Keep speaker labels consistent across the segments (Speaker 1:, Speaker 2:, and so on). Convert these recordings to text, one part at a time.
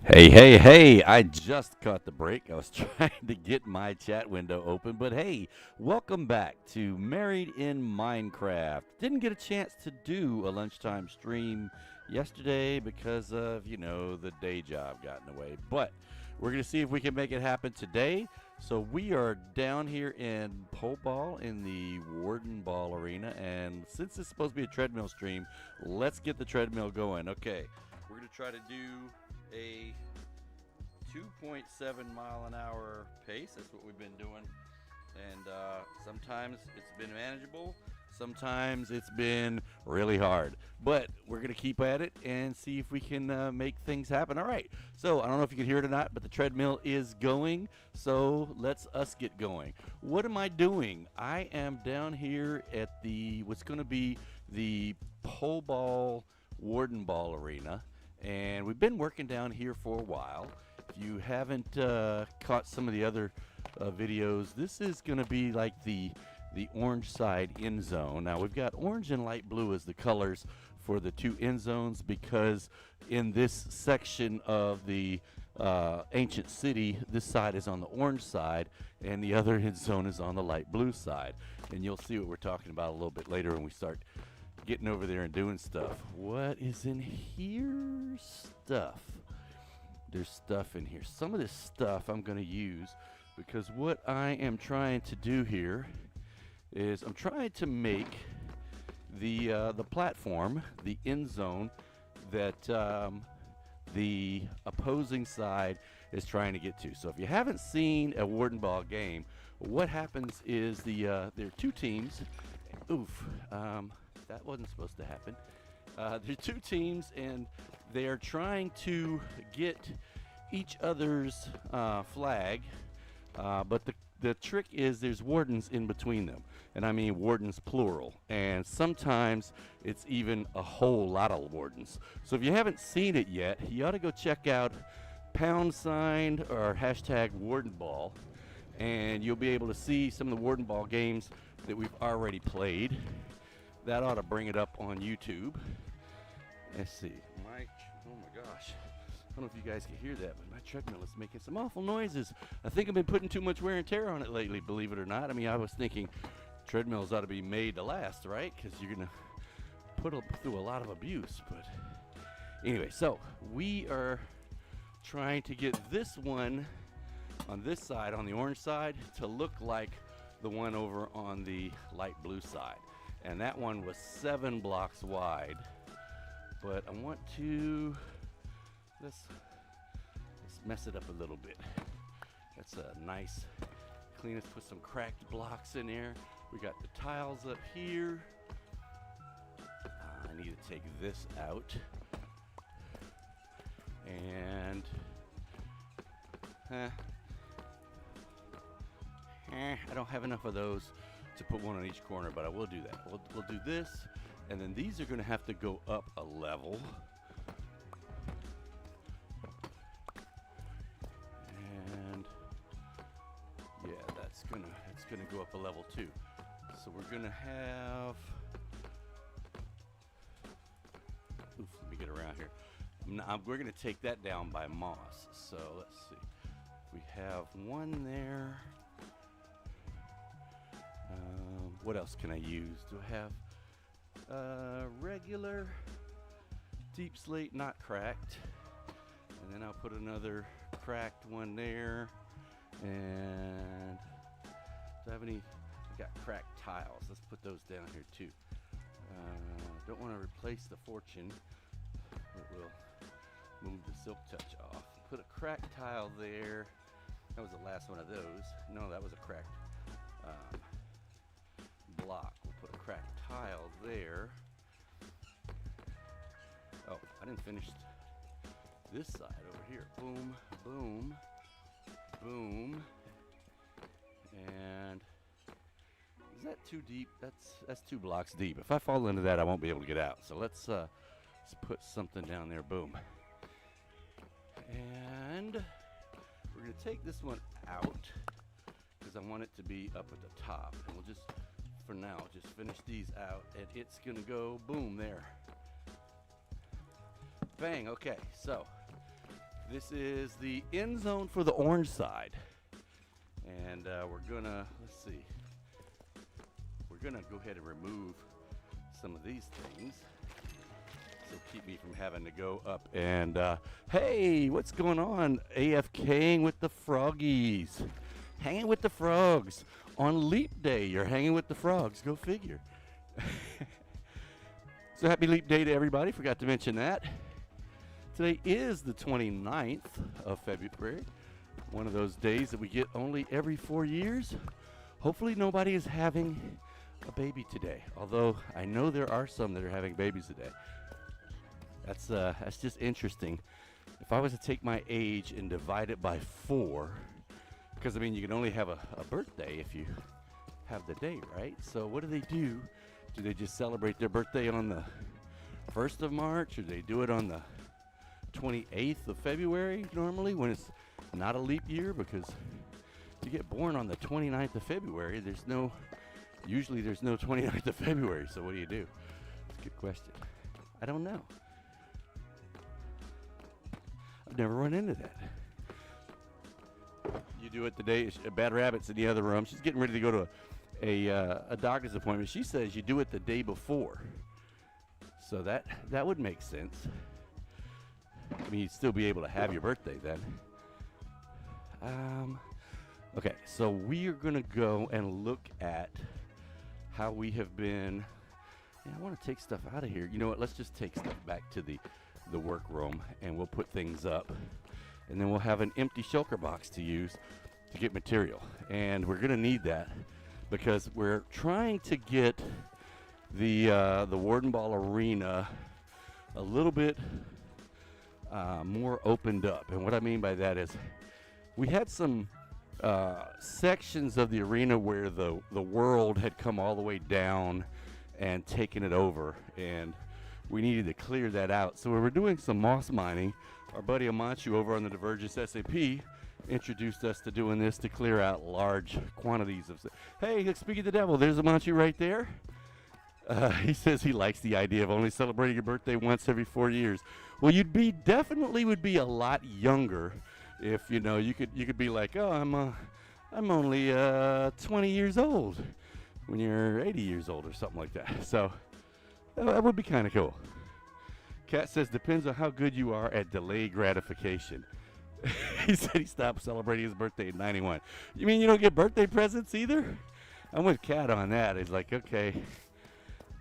Speaker 1: Hey, hey, hey, I just caught the break. I was trying to get my chat window open, but hey, welcome back to Married in Minecraft. Didn't get a chance to do a lunchtime stream yesterday because of, the day job got in the way, but we're going to see if we can make it happen today. So we are down here in Pobal in the Wardenball arena, and since it's supposed to be a treadmill stream, let's get the treadmill going. Okay, we're going to try to do a 2.7 mile an hour pace. That's what we've been doing. And sometimes it's been manageable. Sometimes it's been really hard. But we're going to keep at it and see if we can make things happen. All right. So I don't know if you can hear it or not, but the treadmill is going. So let's us get going. What am I doing? I am down here at what's going to be the Pobal Wardenball arena. And we've been working down here for a while. If you haven't caught some of the other videos, this is going to be like the orange side end zone. Now we've got orange and light blue as the colors for the two end zones because in this section of the ancient city, this side is on the orange side and the other end zone is on the light blue side. And you'll see what we're talking about a little bit later when we start getting over there and doing stuff. What is in here? Stuff. There's stuff in here. Some of this stuff I'm going to use because what I am trying to do here is I'm trying to make the platform, the end zone that the opposing side is trying to get to. So if you haven't seen a Wardenball game, what happens is there are two teams. Oof. That wasn't supposed to happen. There are two teams, and they are trying to get each other's flag, but the trick is there's wardens in between them, and I mean wardens plural, and sometimes it's even a whole lot of wardens. So if you haven't seen it yet, you ought to go check out # or hashtag Wardenball, and you'll be able to see some of the Wardenball games that we've already played. That ought to bring it up on YouTube. Let's see. Oh my gosh. I don't know if you guys can hear that, but my treadmill is making some awful noises. I think I've been putting too much wear and tear on it lately, believe it or not. I mean, I was thinking treadmills ought to be made to last, right? Because you're going to put through a lot of abuse. But anyway, so we are trying to get this one on this side, on the orange side, to look like the one over on the light blue side. And that one was 7 blocks wide. But I want to, let's mess it up a little bit. That's a nice, clean. Let's put some cracked blocks in there. We got the tiles up here. I need to take this out. And, I don't have enough of those to put one on each corner, but I will do that. We'll do this, and then these are going to have to go up a level. And yeah, that's gonna go up a level too. So we're gonna have. Oof, let me get around here. We're gonna take that down by moss. So let's see. We have one there. What else can I use? Do I have regular deep slate, not cracked? And then I'll put another cracked one there. And do I have any? I got cracked tiles. Let's put those down here too. Don't want to replace the fortune. It will move the silk touch off. Put a cracked tile there. That was the last one of those. No, that was a cracked block. We'll put a cracked tile there. Oh, I didn't finish this side over here. Boom, boom, boom. And is that too deep? That's 2 blocks deep. If I fall into that, I won't be able to get out. So let's put something down there. Boom. And we're gonna take this one out because I want it to be up at the top, and we'll just, for now, just finish these out, and it's gonna go boom there. Bang. Okay, so This is the end zone for the orange side. And we're gonna, let's see, we're gonna go ahead and remove some of these things. So keep me from having to go up and, hey, what's going on? AFKing with the froggies. Hanging with the frogs. On Leap Day, you're hanging with the frogs. Go figure. So happy Leap Day to everybody. Forgot to mention that. Today is the 29th of February. One of those days that we get only every 4 years. Hopefully nobody is having a baby today. Although I know there are some that are having babies today. That's just interesting. If I was to take my age and divide it by 4, because I mean you can only have a birthday if you have the day, right? So what do? Do they just celebrate their birthday on the 1st of March, or do they do it on the 28th of February normally when it's not a leap year? Because you get born on the 29th of February, usually there's no 29th of February, so what do you do? It's a good question. I don't know. I've never run into that. You do it the day, Bad Rabbit's in the other room. She's getting ready to go to a doctor's appointment. She says you do it the day before. So that would make sense. I mean, you'd still be able to have your birthday then. Okay, so we are going to go and look at how we have been. I want to take stuff out of here. You know what? Let's just take stuff back to the workroom, and we'll put things up. And then we'll have an empty shulker box to use to get material. And we're going to need that because we're trying to get the Wardenball arena a little bit more opened up. And what I mean by that is we had some sections of the arena where the world had come all the way down and taken it over, and we needed to clear that out. So we were doing some moss mining. Our buddy Amanchu over on the Divergence SAP introduced us to doing this to clear out large quantities of. Hey, speaking of the devil, there's Amanchu right there. He says he likes the idea of only celebrating your birthday once every 4 years. Well, definitely would be a lot younger if you could be like, oh, I'm only 20 years old when you're 80 years old or something like that. So that would be kind of cool. Kat says depends on how good you are at delayed gratification. He said he stopped celebrating his birthday in 91. You mean you don't get birthday presents either? I'm with Kat on that. He's like, okay.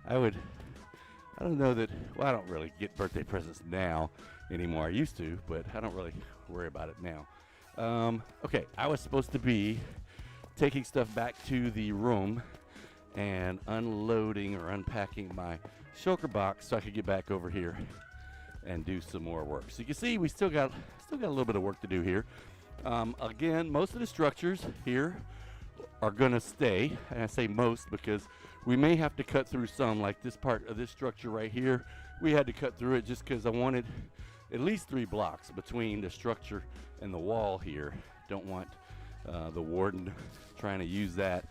Speaker 1: I don't know that, well, I don't really get birthday presents now anymore. I used to, but I don't really worry about it now. Okay, I was supposed to be taking stuff back to the room and unloading or unpacking my shulker box so I could get back over here and do some more work. So you can see we still got a little bit of work to do here. Again, most of the structures here are gonna stay, and I say most because we may have to cut through some, like this part of this structure right here. We had to cut through it just because I wanted at least 3 blocks between the structure and the wall here. Don't want the warden trying to use that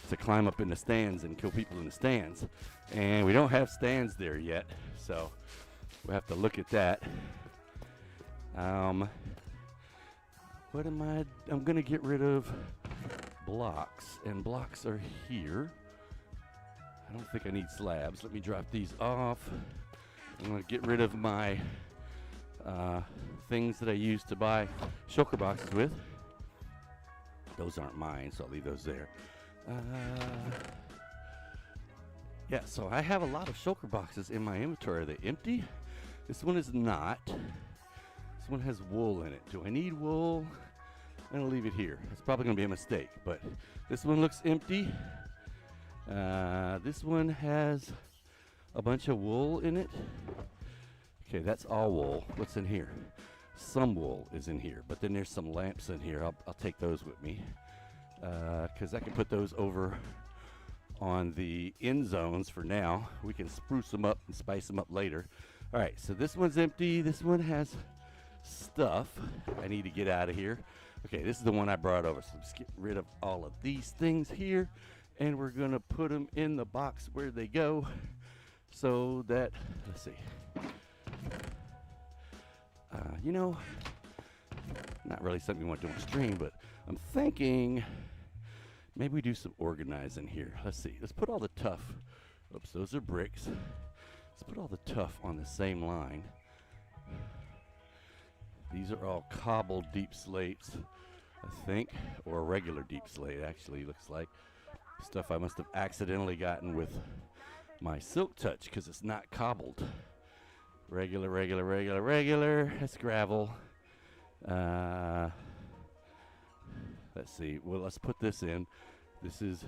Speaker 1: to climb up in the stands and kill people in the stands. And we don't have stands there yet, so we'll have to look at that. I'm gonna get rid of blocks, and blocks are here. I don't think I need slabs. Let me drop these off. I'm gonna get rid of my things that I used to buy shulker boxes with. Those aren't mine, so I'll leave those there. Yeah, so I have a lot of shulker boxes in my inventory. Are they empty? This one is not. This one has wool in it. Do I need wool? I'm gonna leave it here. It's probably gonna be a mistake, but this one looks empty. This one has a bunch of wool in it. Okay, that's all wool. What's in here? Some wool is in here, but then there's some lamps in here. I'll take those with me because I can put those over on the end zones for now. We can spruce them up and spice them up later. All right, so this one's empty. This one has stuff I need to get out of here. Okay, this is the one I brought over. So let's get rid of all of these things here, and we're gonna put them in the box where they go so that, let's see. Not really something you want to do on stream, but I'm thinking maybe we do some organizing here. Let's see. Let's put all the tough. Oops, those are bricks. Let's put all the tough on the same line. These are all cobbled deep slates, I think, or a regular deep slate, actually, looks like. Stuff I must have accidentally gotten with my silk touch because it's not cobbled. Regular, regular, regular, regular. That's gravel. Let's see. Well, let's put this in. This is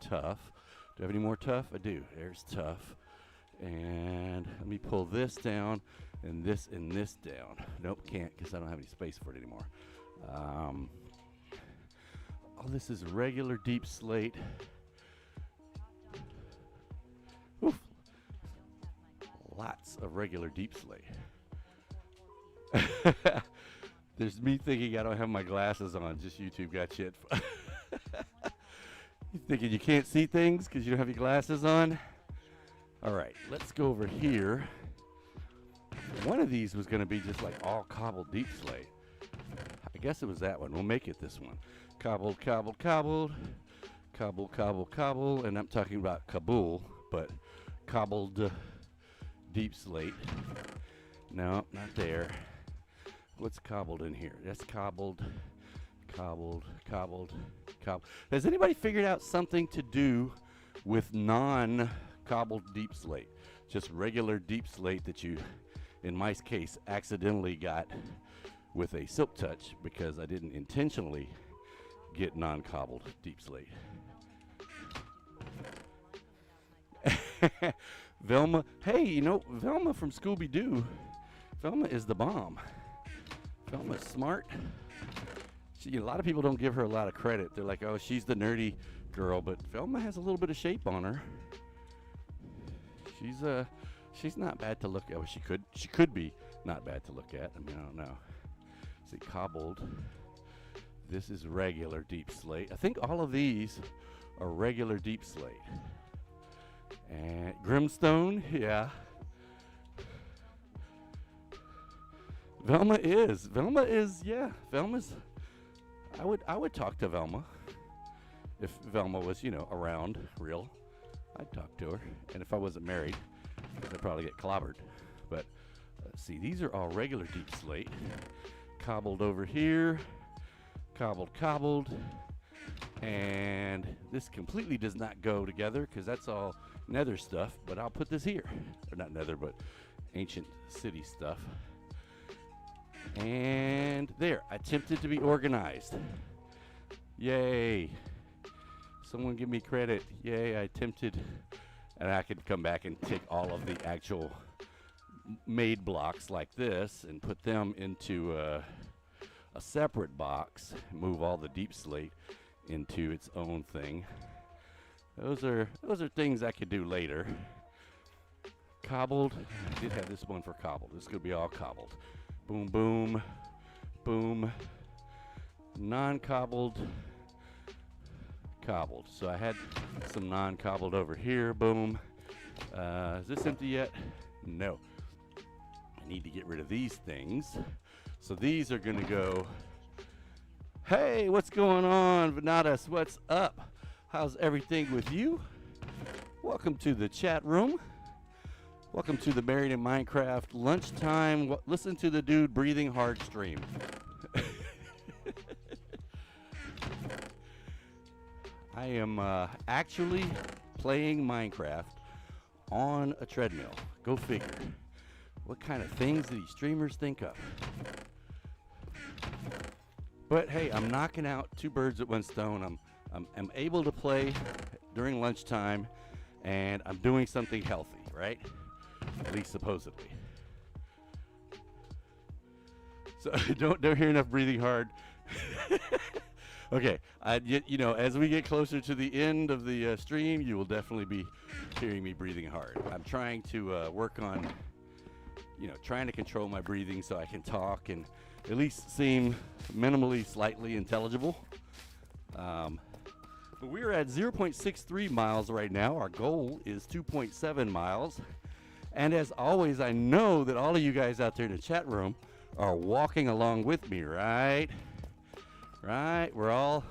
Speaker 1: tough. Do I have any more tough? I do. There's tough. And let me pull this down and this down. Nope, can't because I don't have any space for it anymore. Oh, this is regular deep slate. Oof. Lots of regular deep slate. There's me thinking I don't have my glasses on. Just YouTube got shit. You thinking you can't see things because you don't have your glasses on? All right, let's go over here. One of these was going to be just like all cobbled deep slate. I guess it was that one. We'll make it this one. Cobbled, cobbled, cobbled. Cobble, cobble, cobble. And I'm talking about Kabul, but cobbled deep slate. No, not there. What's cobbled in here? That's cobbled, cobbled, cobbled, cobbled. Has anybody figured out something to do with non-cobbled deep slate? Just regular deep slate that you, in my case, accidentally got with a silk touch because I didn't intentionally get non-cobbled deep slate. Velma, hey, you know, Velma from Scooby-Doo, Velma is the bomb. Velma's smart. A lot of people don't give her a lot of credit. They're like, oh, she's the nerdy girl, but Velma has a little bit of shape on her. She's not bad to look at. Well, she could be not bad to look at. I mean, I don't know. See, cobbled. This is regular deep slate. I think all of these are regular deep slate. And Grimstone, yeah. Velma is, yeah. Velma's. I would talk to Velma if Velma was, you know, around, real. I'd talk to her, and if I wasn't married, I'd probably get clobbered. But let's see, these are all regular deep slate, cobbled over here, cobbled, cobbled, and this completely does not go together because that's all nether stuff. But I'll put this here, or not nether, but ancient city stuff. And there, I attempted to be organized. Yay. Someone give me credit. Yay, I attempted. And I could come back and take all of the actual made blocks like this and put them into a separate box. Move all the deep slate into its own thing. Those are things I could do later. Cobbled. I did have this one for cobbled. This is going to be all cobbled. Boom, boom, boom. Non-cobbled, cobbled. So I had some non-cobbled over here. Boom. Is this empty yet? No. I need to get rid of these things. So these are going to go. Hey, what's going on, Venatus? What's up? How's everything with you? Welcome to the chat room. Welcome to the Married in Minecraft lunchtime. Listen to the dude breathing hard stream. I am actually playing Minecraft on a treadmill. Go figure. What kind of things do these streamers think of? But hey, I'm knocking out two birds with one stone. I'm able to play during lunchtime, and I'm doing something healthy, right? At least supposedly. So don't hear enough breathing hard. Okay, you know, as we get closer to the end of the stream, you will definitely be hearing me breathing hard. I'm trying to work on, you know, trying to control my breathing so I can talk and at least seem minimally slightly intelligible. But we're at 0.63 miles right now. Our goal is 2.7 miles. And as always, I know that all of you guys out there in the chat room are walking along with me, right? Right? We're all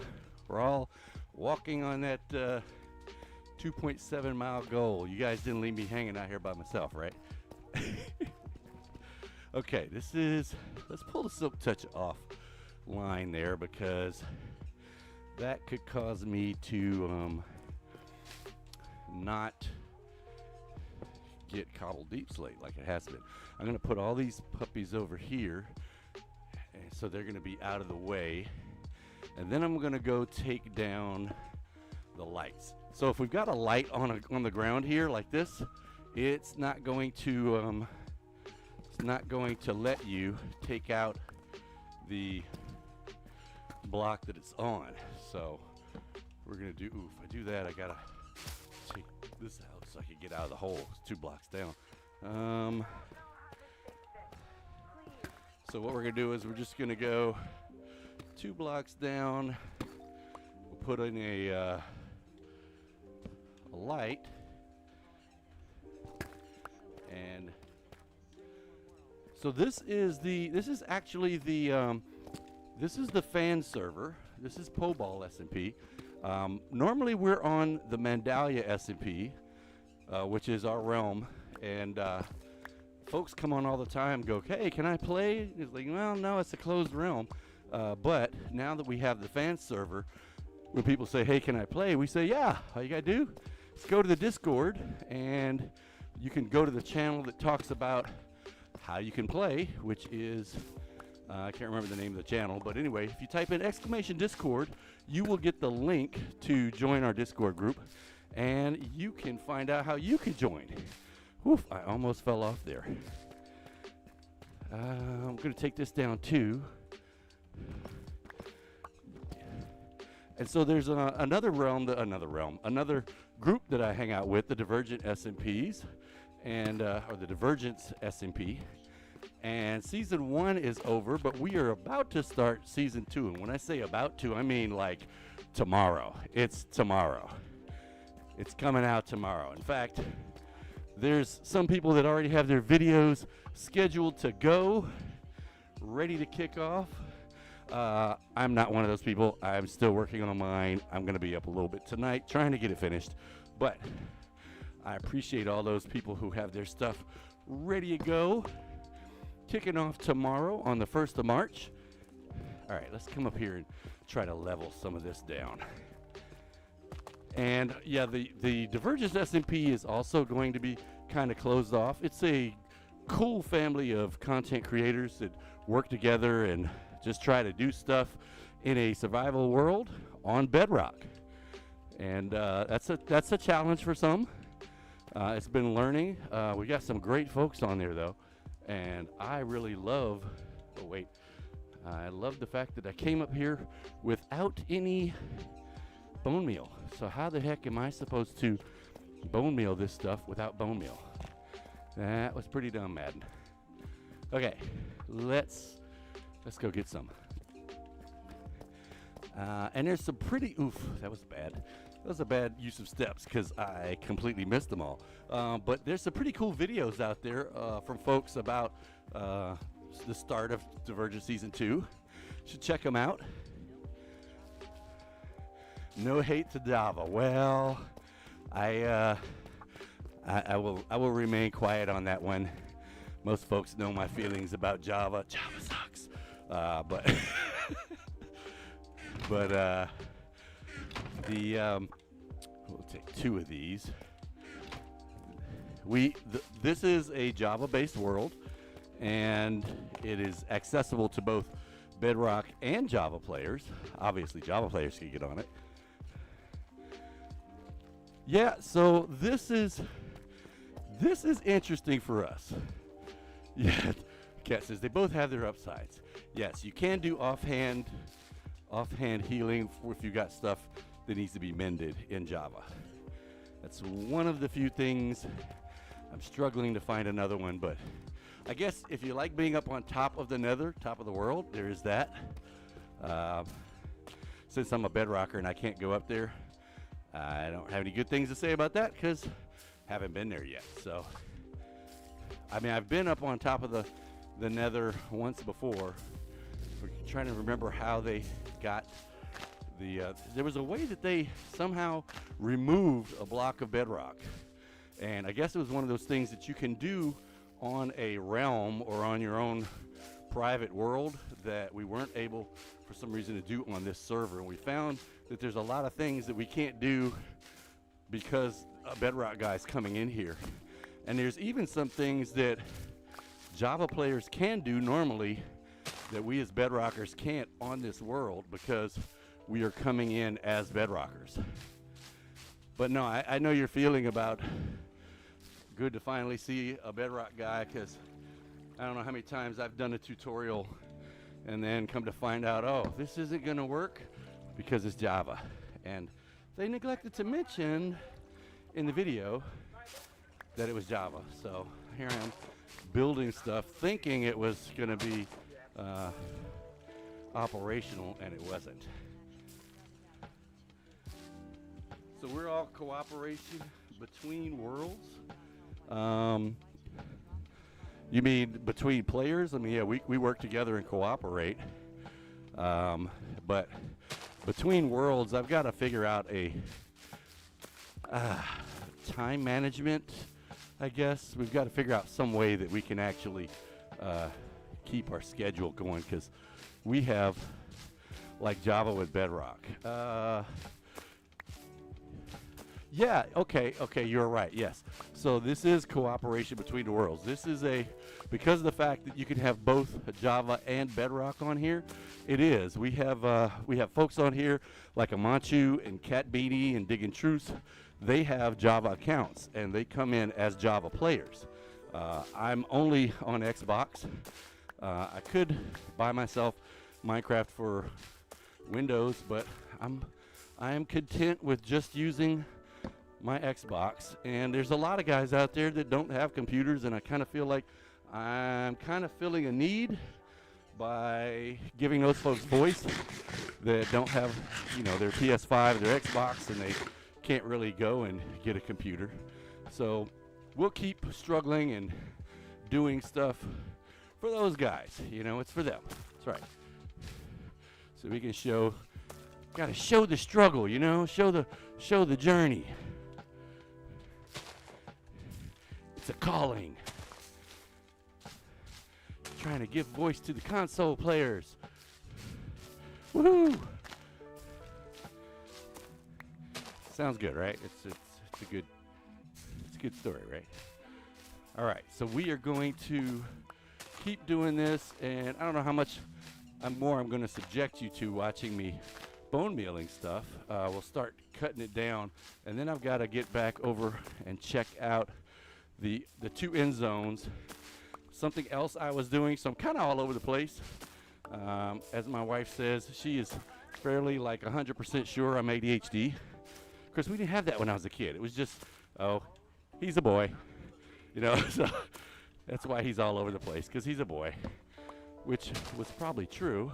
Speaker 1: walking on that 2.7 mile goal. You guys didn't leave me hanging out here by myself, right? Okay, let's pull the silk touch off line there, because that could cause me to not get cobbled deep slate like it has been. I'm going to put all these puppies over here, and so they're going to be out of the way, and then I'm going to go take down the lights. So if we've got a light on the ground here like this, it's not going to let you take out the block that it's on. So we're gonna do, if I do that, I gotta take this out so I can get out of the hole. It's 2 blocks down. So what we're gonna do is we're just gonna go 2 blocks down. We'll put in a light, and so this is actually the fan server. This is Pobal SMP. Normally we're on the Mandalia SMP, which is our realm, and folks come on all the time and go, hey, can I play? It's like, well, no, it's a closed realm. But now that we have the fan server, when people say, hey, can I play? We say, yeah. All you gotta do is go to the Discord, and you can go to the channel that talks about how you can play, which is, I can't remember the name of the channel, but anyway, if you type in !Discord, you will get the link to join our Discord group, and you can find out how you can join. Woof, I almost fell off there. I'm going to take this down too. And so there's another group that I hang out with, the Divergent SMPs, and or the Divergence SMP. And season 1 is over, but we are about to start season 2. And when I say about to, I mean like tomorrow. It's tomorrow. It's coming out tomorrow. In fact, there's some people that already have their videos scheduled to go, ready to kick off. I'm not one of those people. I'm still working on mine. I'm going to be up a little bit tonight trying to get it finished. But I appreciate all those people who have their stuff ready to go. Kicking off tomorrow on the 1st of March. All right, let's come up here and try to level some of this down. And yeah, the Divergence SMP is also going to be kind of closed off. It's a cool family of content creators that work together and just try to do stuff in a survival world on Bedrock. And that's a challenge for some. It's been learning. We got some great folks on there though. And I really love, I love the fact that I came up here without any bone meal. So how the heck am I supposed to bone meal this stuff without bone meal? That was pretty dumb, Madden. Okay, let's go get some. And there's some pretty, that was bad. That was a bad use of steps because I completely missed them all. But there's some pretty cool videos out there from folks about the start of Divergent Season 2. You should check them out. No hate to Java. Well, I will remain quiet on that one. Most folks know my feelings about Java. Java sucks. But we'll take 2 of these. This is a Java-based world, and it is accessible to both Bedrock and Java players. Obviously, Java players can get on it. Yeah, so this is interesting for us. Yeah, Kat says they both have their upsides. Yes, you can do offhand healing if you got stuff that needs to be mended in Java. That's one of the few things. I'm struggling to find another one, but I guess if you like being up on top of the nether, top of the world, there is that. Since I'm a bedrocker and I can't go up there, I don't have any good things to say about that because I haven't been there yet. So, I mean, I've been up on top of the the Nether once before. We're trying to remember how they got the, there was a way that they somehow removed a block of bedrock. And I guess it was one of those things that you can do on a realm or on your own private world that we weren't able for some reason to do on this server. And we found that there's a lot of things that we can't do because a bedrock guy's coming in here. And there's even some things that Java players can do normally that we as bedrockers can't on this world because we are coming in as bedrockers. But no, I know your feeling about good to finally see a bedrock guy, because I don't know how many times I've done a tutorial and then come to find out, oh, this isn't going to work because it's Java. And they neglected to mention in the video that it was Java. So here I am building stuff thinking it was going to be operational, and it wasn't. So we're all cooperation between worlds. You mean between players? I mean, yeah, we work together and cooperate. But between worlds, I've got to figure out a time management, I guess. We've got to figure out some way that we can actually keep our schedule going, because we have, like Java with Bedrock. Yeah, okay, you're right, yes. So this is cooperation between the worlds. This is because of the fact that you can have both Java and Bedrock on here, it is. We have folks on here like Amanchu and Cat Beanie and Diggin' Truce. They have Java accounts, and they come in as Java players. I'm only on Xbox. I could buy myself Minecraft for Windows, but I am content with just using my Xbox. And there's a lot of guys out there that don't have computers, and I kind of feel like I'm kind of filling a need by giving those folks voice that don't have, you know, their PS5, their Xbox, and they can't really go and get a computer. So we'll keep struggling and doing stuff for those guys. You know, it's for them. That's right. So we can gotta show the struggle, you know, show the journey. It's a calling. Trying to give voice to the console players. Woohoo! Sounds good, right? It's a good story, right? All right, so we are going to keep doing this, and I don't know how much more I'm going to subject you to watching me bone mealing stuff. We'll start cutting it down, and then I've got to get back over and check out the two end zones. Something else I was doing, so I'm kind of all over the place. As my wife says, she is fairly like 100% sure I'm ADHD. Of course, we didn't have that when I was a kid. It was just, oh, he's a boy. You know, so that's why he's all over the place, because he's a boy, which was probably true.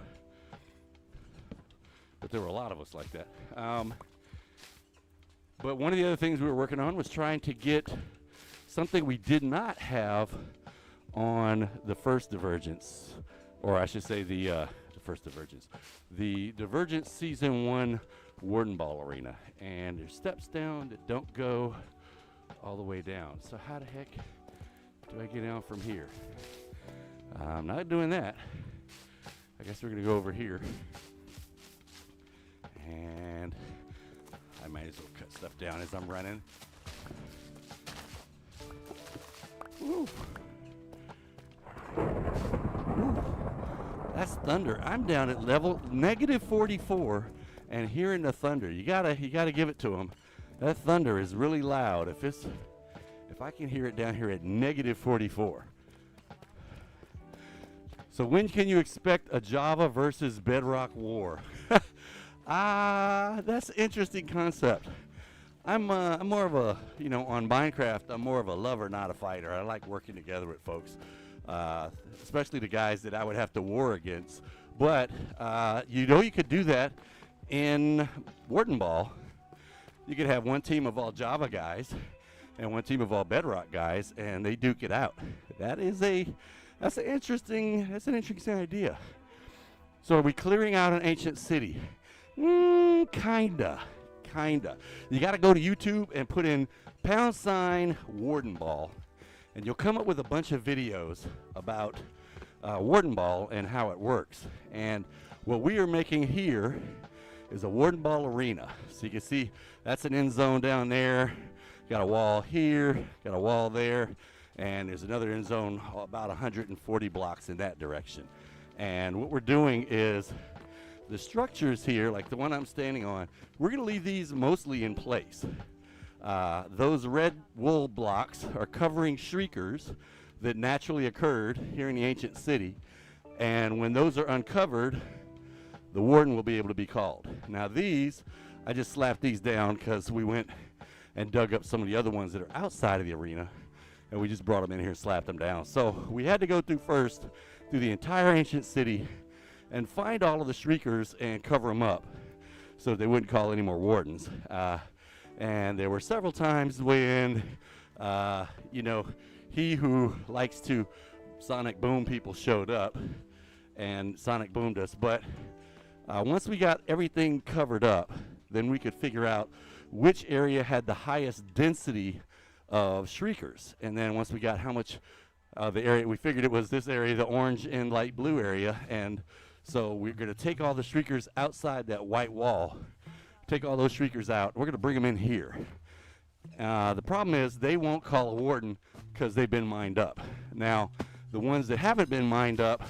Speaker 1: But there were a lot of us like that. But one of the other things we were working on was trying to get something we did not have on the first Divergence, or I should say the first Divergence, the Divergence Season 1 Wardenball Arena. And there's steps down that don't go all the way down. So how the heck do I get down from here? I'm not doing that. I guess we're going to go over here. And I might as well cut stuff down as I'm running. Woo. Woo. That's thunder. I'm down at level -44 and hearing the thunder. You gotta give it to them. That thunder is really loud. If I can hear it down here at -44. So when can you expect a Java versus Bedrock war? That's an interesting concept. I'm more of a, you know, on Minecraft, I'm more of a lover, not a fighter. I like working together with folks, especially the guys that I would have to war against. But, you know, you could do that in Wardenball. You could have one team of all Java guys and one team of all Bedrock guys, and they duke it out. That is That's an interesting idea. So are we clearing out an ancient city? Kinda. You got to go to YouTube and put in #Wardenball, and you'll come up with a bunch of videos about Wardenball and how it works. And what we are making here is a Wardenball arena. So you can see that's an end zone down there. Got a wall here, got a wall there, and there's another end zone about 140 blocks in that direction. And what we're doing is the structures here, like the one I'm standing on, we're going to leave these mostly in place. Those red wool blocks are covering shriekers that naturally occurred here in the ancient city. And when those are uncovered, the warden will be able to be called. Now these, I just slapped these down because we went and dug up some of the other ones that are outside of the arena, and we just brought them in here and slapped them down. So we had to go through the entire ancient city and find all of the shriekers and cover them up so they wouldn't call any more wardens. And there were several times when, he who likes to sonic boom people showed up and sonic boomed us. But once we got everything covered up, then we could figure out which area had the highest density of shriekers. And then once we got how much the area, we figured it was this area, the orange and light blue area. And so we're going to take all the shriekers outside that white wall, take all those shriekers out. We're going to bring them in here. The problem is they won't call a warden because they've been mined up. Now, the ones that haven't been mined up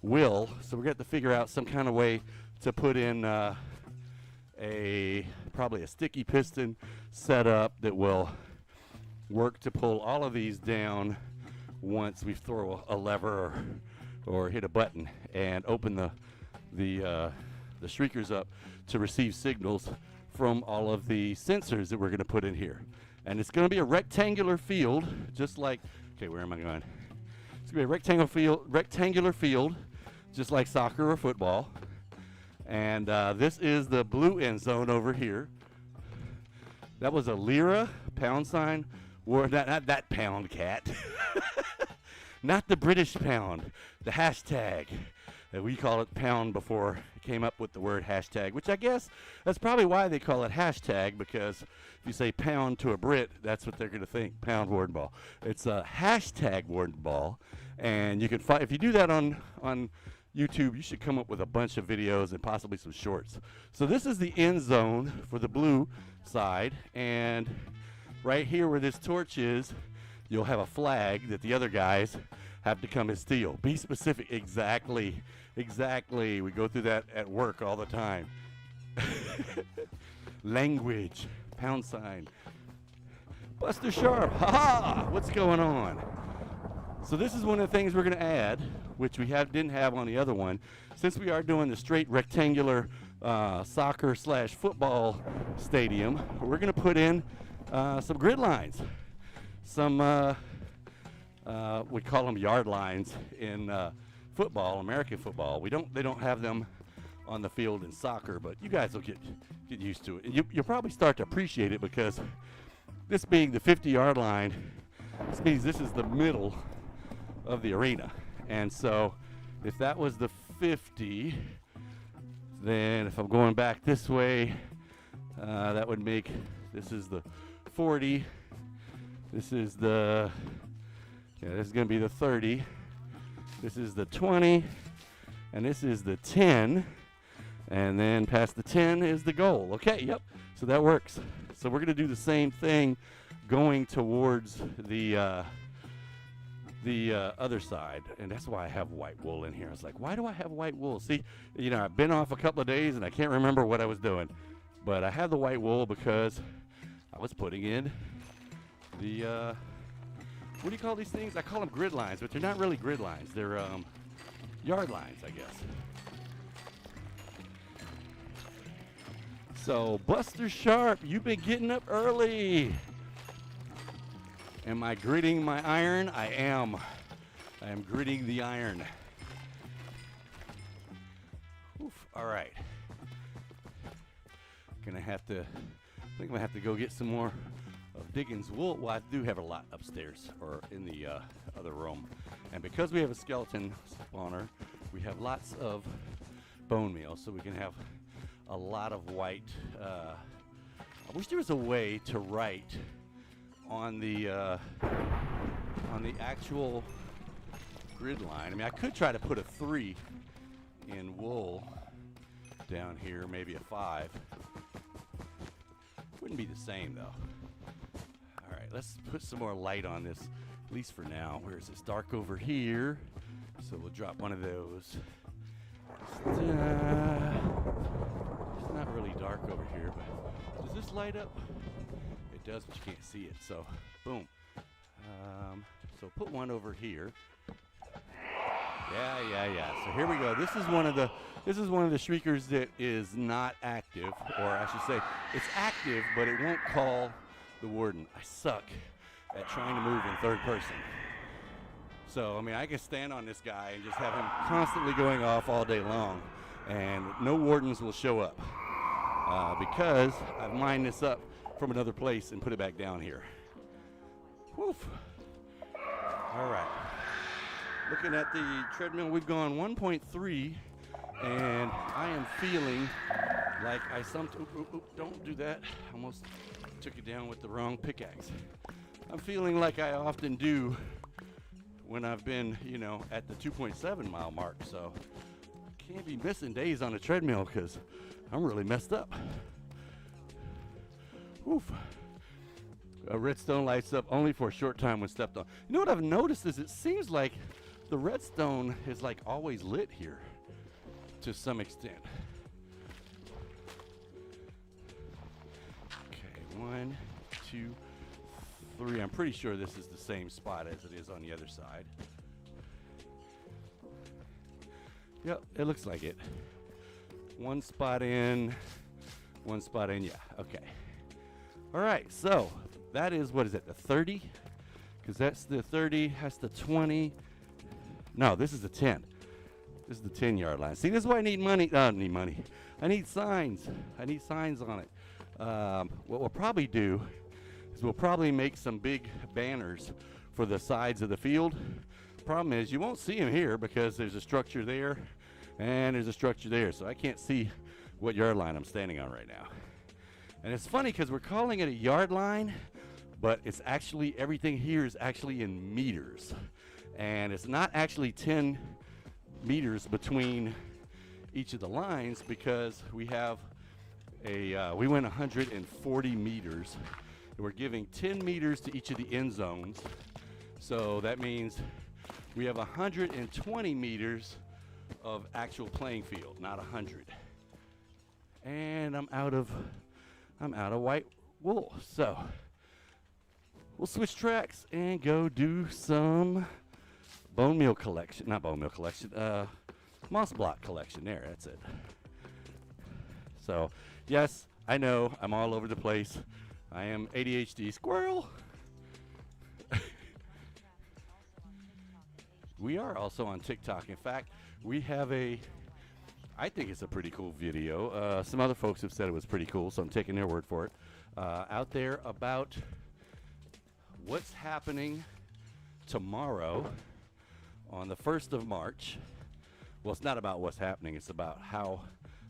Speaker 1: will, so we're going to have to figure out some kind of way to put in probably a sticky piston setup that will work to pull all of these down once we throw a lever or hit a button and open the shriekers up to receive signals from all of the sensors that we're going to put in here. And it's going to be a rectangular field, just like, okay, where am I going? It's going to be a rectangular field, just like soccer or football. And this is the blue end zone over here. That was a lira, £, or not that pound cat. Not the British pound, the hashtag. We call it pound before it came up with the word hashtag, which I guess that's probably why they call it hashtag, because if you say pound to a Brit, that's what they're going to think, pound Wardenball. It's a hashtag Wardenball, and you can find, if you do that on YouTube, you should come up with a bunch of videos and possibly some shorts. So this is the end zone for the blue side, and right here where this torch is, you'll have a flag that the other guys have to come and steal. Be specific. Exactly. We go through that at work all the time. Language. £. Buster Sharp. Ha-ha! What's going on? So this is one of the things we're going to add, which we didn't have on the other one. Since we are doing the straight rectangular soccer/football stadium, we're going to put in some grid lines. Some we call them yard lines in football, American football. They don't have them on the field in soccer, but you guys will get used to it. You'll probably start to appreciate it, because this being the 50-yard line, this means this is the middle of the arena. And so if that was the 50, then if I'm going back this way, that would make, this is the 40, this is the, this is going to be the 30, this is the 20, and this is the 10, and then past the 10 is the goal. Okay, yep, so that works. So we're going to do the same thing going towards the other side, and that's why I have white wool in here. I was like, why do I have white wool? See, I've been off a couple of days and I can't remember what I was doing, but I have the white wool because I was putting in the what do you call these things? I call them grid lines, but they're not really grid lines. They're yard lines, I guess. So Buster Sharp, you've been getting up early. Am I gritting my iron? I am. I am gritting the iron. Oof, all right. I think I'm gonna have to go get some more of Diggins wool. Well, I do have a lot upstairs or in the other room. And because we have a skeleton spawner, we have lots of bone meal, so we can have a lot of white. I wish there was a way to write on the actual grid line. I mean, I could try to put a 3 in wool down here, maybe a 5. Wouldn't be the same though. All right, let's put some more light on this, at least for now. Where is this? Dark over here. So we'll drop one of those. It's not really dark over here, but does this light up? It does, but you can't see it. So, boom. So put one over here. Yeah. So here we go. This is one of the shriekers that is not active, or I should say, it's active, but it won't call the warden. I suck at trying to move in third person. So, I mean, I can stand on this guy and just have him constantly going off all day long, and no wardens will show up because I've mined this up from another place and put it back down here. Woof. All right. Looking at the treadmill, we've gone 1.3, and I am feeling like don't do that. Almost took it down with the wrong pickaxe. I'm feeling like I often do when I've been, at the 2.7 mile mark. So can't be missing days on a treadmill because I'm really messed up. Woof. Redstone lights up only for a short time when stepped on. You know what I've noticed is it seems like the redstone is like always lit here to some extent. Okay, 1, 2, 3. I'm pretty sure this is the same spot as it is on the other side. Yep, it looks like it. One spot in, yeah, okay. All right, so that is, what is it, the 30? Because that's the 30, that's the 20. No, this is the 10. This is the 10-yard line. See, this is why I need money. I don't need money. I need signs. I need signs on it. What we'll probably do is we'll probably make some big banners for the sides of the field. Problem is, you won't see them here because there's a structure there and there's a structure there. So I can't see what yard line I'm standing on right now. And it's funny because we're calling it a yard line, but it's actually, everything here is actually in meters. And it's not actually 10 meters between each of the lines because we have we went 140 meters. And we're giving 10 meters to each of the end zones. So that means we have 120 meters of actual playing field, not 100. And I'm out of white wool. So we'll switch tracks and go do some bone meal collection. Not bone meal collection, moss block collection. There, that's it. So, yes, I know I'm all over the place. I am ADHD squirrel. We are also on TikTok. In fact, we have I think it's a pretty cool video. Some other folks have said it was pretty cool, so I'm taking their word for it. Out there about what's happening tomorrow on the 1st of March. Well, it's not about what's happening. It's about how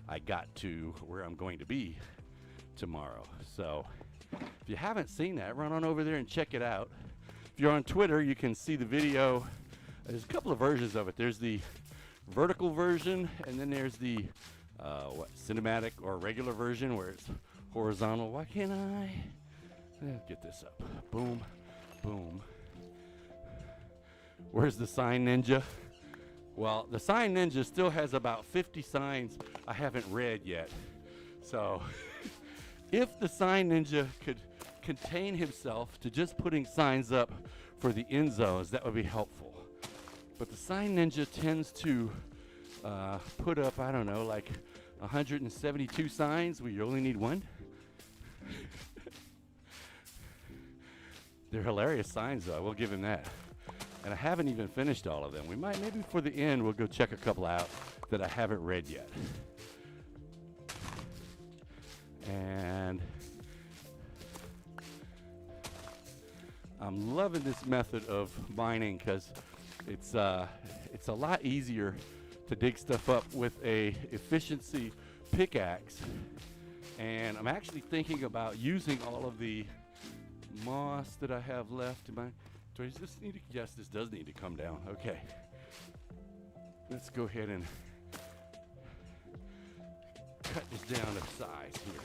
Speaker 1: I got to where I'm going to be tomorrow. So if you haven't seen that, run on over there and check it out. If you're on Twitter, you can see the video. There's a couple of versions of it. There's the vertical version, and then there's the cinematic or regular version where it's horizontal. Why can't I get this up? Boom, boom. Where's the sign ninja? Well, the sign ninja still has about 50 signs I haven't read yet. So if the sign ninja could contain himself to just putting signs up for the end zones, that would be helpful. But the sign ninja tends to put up, I don't know, like 172 signs where you only need one. They're hilarious signs, though. I will give him that. And I haven't even finished all of them. We might, maybe for the end, we'll go check a couple out that I haven't read yet. And I'm loving this method of mining because It's a lot easier to dig stuff up with a efficiency pickaxe, and I'm actually thinking about using all of the moss that I have left in my. Does this need to? Yes, this does need to come down. Okay, let's go ahead and cut this down to size here.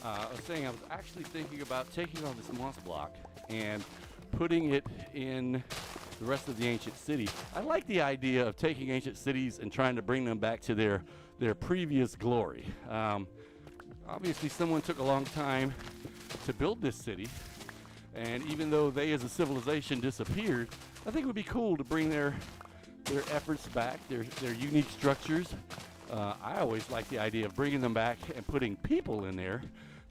Speaker 1: I was saying I was actually thinking about taking all this moss block and putting it in the rest of the ancient city. I like the idea of taking ancient cities and trying to bring them back to their previous glory. Obviously, someone took a long time to build this city, and even though they as a civilization disappeared, I think it would be cool to bring their efforts back, their unique structures. I always like the idea of bringing them back and putting people in there,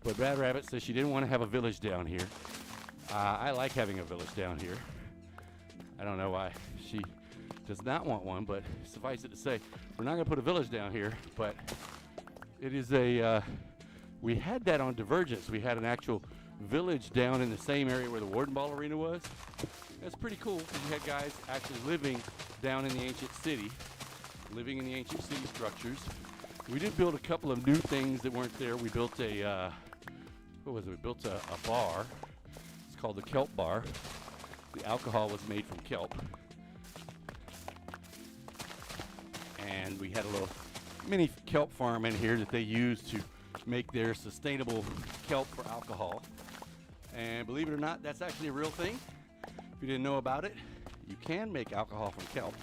Speaker 1: but Bad Rabbit says she didn't want to have a village down here. I like having a village down here. I don't know why she does not want one, but suffice it to say, we're not going to put a village down here, but it is we had that on Divergence. We had an actual village down in the same area where the Wardenball arena was. That's pretty cool because you had guys actually living down in the ancient city, living in the ancient city structures. We did build a couple of new things that weren't there. We built a, what was it? We built a bar. It's called the Kelp Bar. The alcohol was made from kelp. And we had a little mini kelp farm in here that they used to make their sustainable kelp for alcohol. And believe it or not, that's actually a real thing. If you didn't know about it, you can make alcohol from kelp.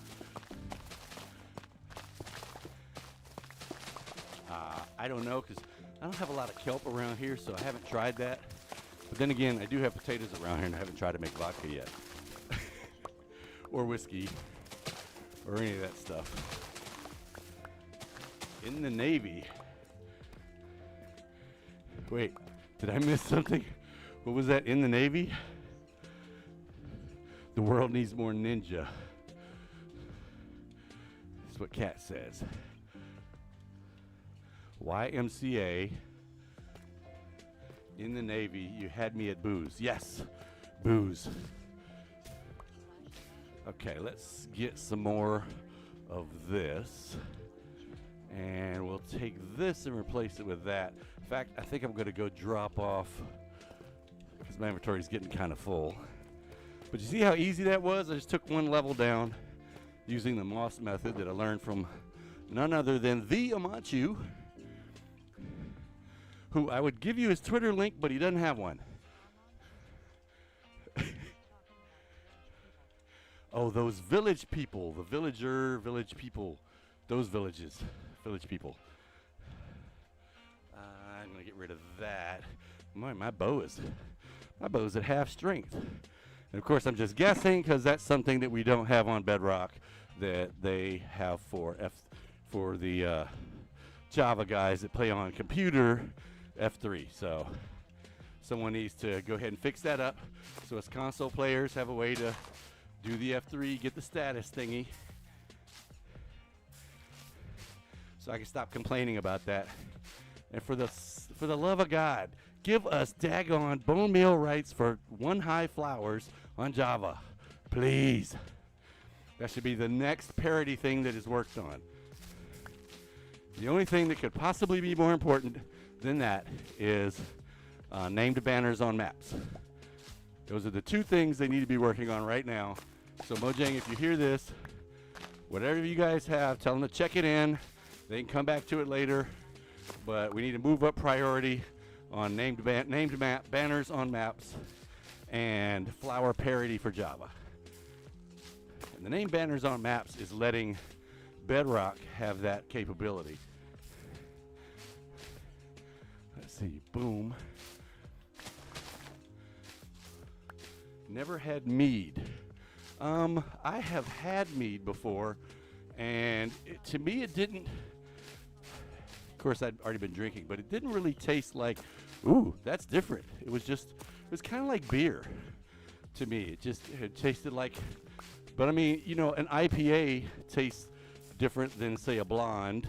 Speaker 1: I don't know because I don't have a lot of kelp around here, so I haven't tried that. But then again, I do have potatoes around here, and I haven't tried to make vodka yet. Or whiskey, or any of that stuff. In the Navy. Wait, did I miss something? What was that? In the Navy? The world needs more ninja. That's what Kat says. YMCA. In the Navy, you had me at booze. Yes, booze. Okay, let's get some more of this. And we'll take this and replace it with that. In fact, I think I'm going to go drop off because my inventory is getting kind of full. But you see how easy that was? I just took one level down using the moss method that I learned from none other than the Amachu, who I would give you his Twitter link, but he doesn't have one. Oh, those village people, the village people, those village people. I'm gonna get rid of that. My bow is at half strength. And of course, I'm just guessing because that's something that we don't have on Bedrock that they have for the Java guys that play on computer F3. So someone needs to go ahead and fix that up so us console players have a way to do the F3, get the status thingy, so I can stop complaining about that. And for the love of God, give us daggone bone meal rights for 1 high flowers on Java, please. That should be the next parody thing that is worked on. The only thing that could possibly be more important than that is named banners on maps. Those are the two things they need to be working on right now. So Mojang, if you hear this, whatever you guys have, tell them to check it in. They can come back to it later, but we need to move up priority on named banners on maps and flower parody for Java. And the named banners on maps is letting Bedrock have that capability. Let's see, boom. Never had mead. I have had mead before, and to me it didn't, of course I'd already been drinking, but it didn't really taste like, ooh, that's different. It was kind of like beer to me. It tasted like, but I mean, you know, an IPA tastes different than, say, a blonde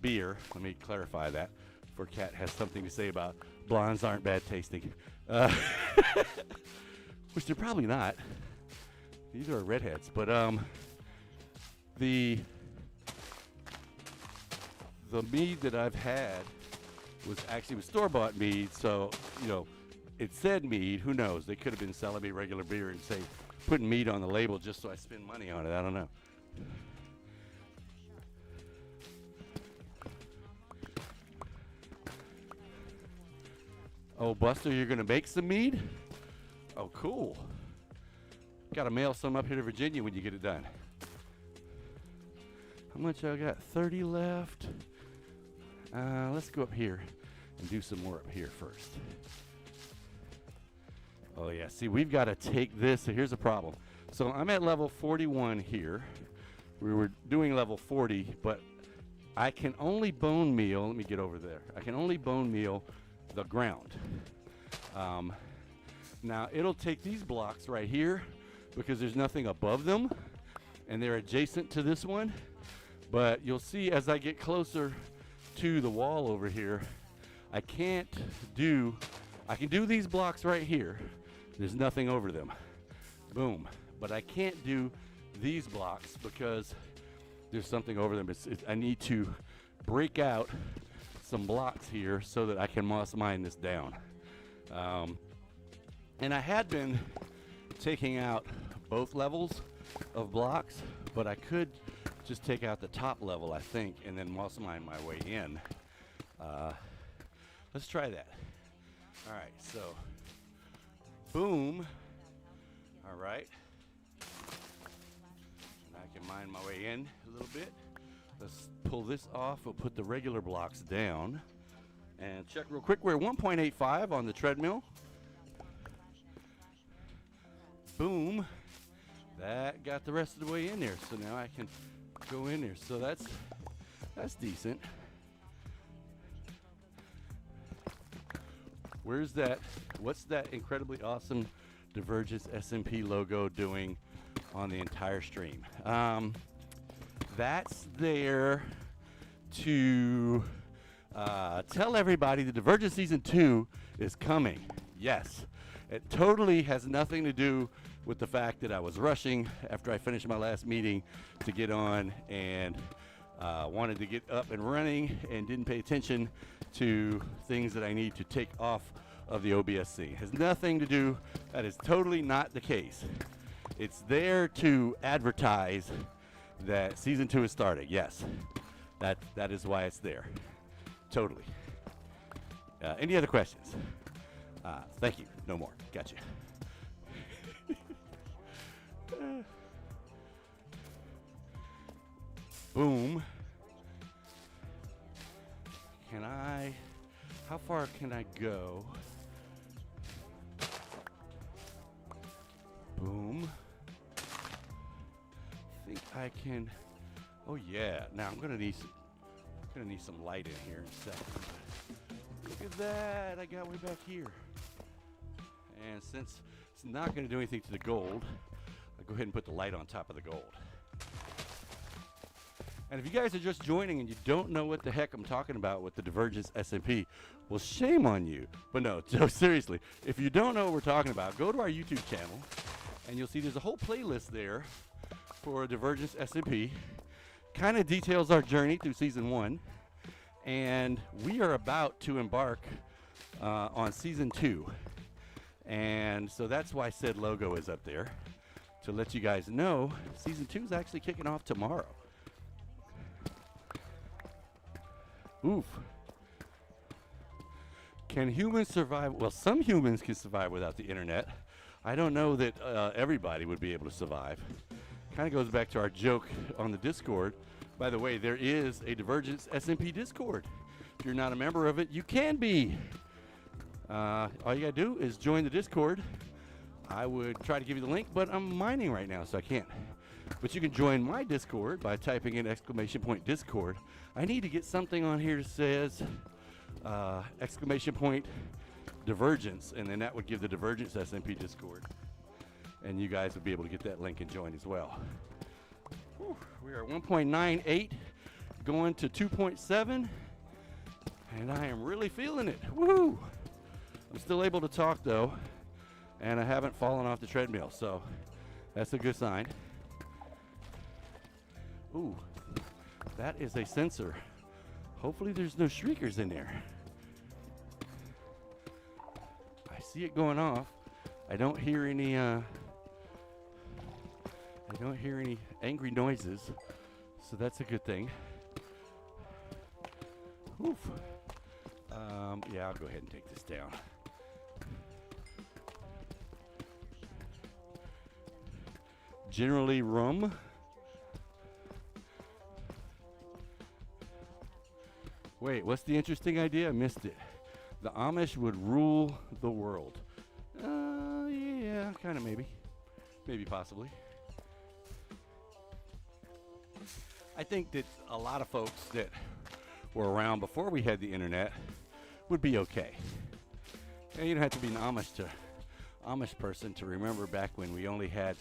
Speaker 1: beer. Let me clarify that, for Kat has something to say about blondes aren't bad tasting. which they're probably not. These are redheads, but the mead that I've had was actually store-bought mead, so you know, it said mead. Who knows? They could have been selling me regular beer and say putting mead on the label just so I spend money on it. I don't know. Oh, Buster, you're gonna make some mead? Oh, cool. Gotta mail some up here to Virginia when you get it done. How much I got? 30 left. Let's go up here and do some more up here first. Oh yeah, see, we've got to take this. So here's the problem. So I'm at level 41 here. We were doing level 40, but I can only bone meal. Let me get over there. I can only bone meal the ground. Now it'll take these blocks right here because there's nothing above them, and they're adjacent to this one. But you'll see as I get closer to the wall over here, I can do these blocks right here. There's nothing over them. Boom. But I can't do these blocks because there's something over them. I need to break out some blocks here so that I can moss mine this down. And I had been taking out both levels of blocks, but I could just take out the top level, I think, and then moss mine my way in. Let's try that. All right, so boom. All right. And I can mine my way in a little bit. Let's pull this off. We'll put the regular blocks down and check real quick. We're 1.85 on the treadmill. Boom. That got the rest of the way in there. So now I can go in there. So that's decent. Where's that? What's that incredibly awesome Divergence SMP logo doing on the entire stream? That's there to tell everybody the Divergence Season 2 is coming. Yes. It totally has nothing to do with the fact that I was rushing after I finished my last meeting to get on and wanted to get up and running and didn't pay attention to things that I need to take off of the OBSC. It has nothing to do, that is totally not the case. It's there to advertise that Season 2 is starting. Yes, that is why it's there. Totally. Any other questions? Thank you. No more. Gotcha. Boom. How far can I go? Boom. I think I can. Oh yeah. Now I'm gonna need some light in here in a second. Look at that. I got way back here. And since it's not going to do anything to the gold, I'll go ahead and put the light on top of the gold. And if you guys are just joining and you don't know what the heck I'm talking about with the Divergence SMP, well, shame on you. But no, seriously, if you don't know what we're talking about, go to our YouTube channel, and you'll see there's a whole playlist there for Divergence SMP. Kind of details our journey through Season 1. And we are about to embark on Season 2. And so that's why said logo is up there, to let you guys know Season 2 is actually kicking off tomorrow. Oof. Can humans survive? Well, some humans can survive without the internet. I don't know that everybody would be able to survive. Kind of goes back to our joke on the Discord. By the way, there is a Divergence SMP Discord. If you're not a member of it, you can be. All you gotta do is join the Discord. I would try to give you the link, but I'm mining right now, so I can't. But you can join my Discord by typing in !Discord. I need to get something on here that says !Divergence, and then that would give the Divergence SMP Discord. And you guys would be able to get that link and join as well. Whew, we are 1.98 going to 2.7, and I am really feeling it. Woo! I'm still able to talk though, and I haven't fallen off the treadmill, so that's a good sign. Ooh, that is a sensor. Hopefully there's no shriekers in there. I see it going off. I don't hear any angry noises, so that's a good thing. Oof. Yeah, I'll go ahead and take this down. Generally rum. Wait, what's the interesting idea? I missed it. The Amish would rule the world. Yeah, kind of maybe. Maybe possibly. I think that a lot of folks that were around before we had the internet would be okay. And you don't have to be an Amish person to remember back when we only had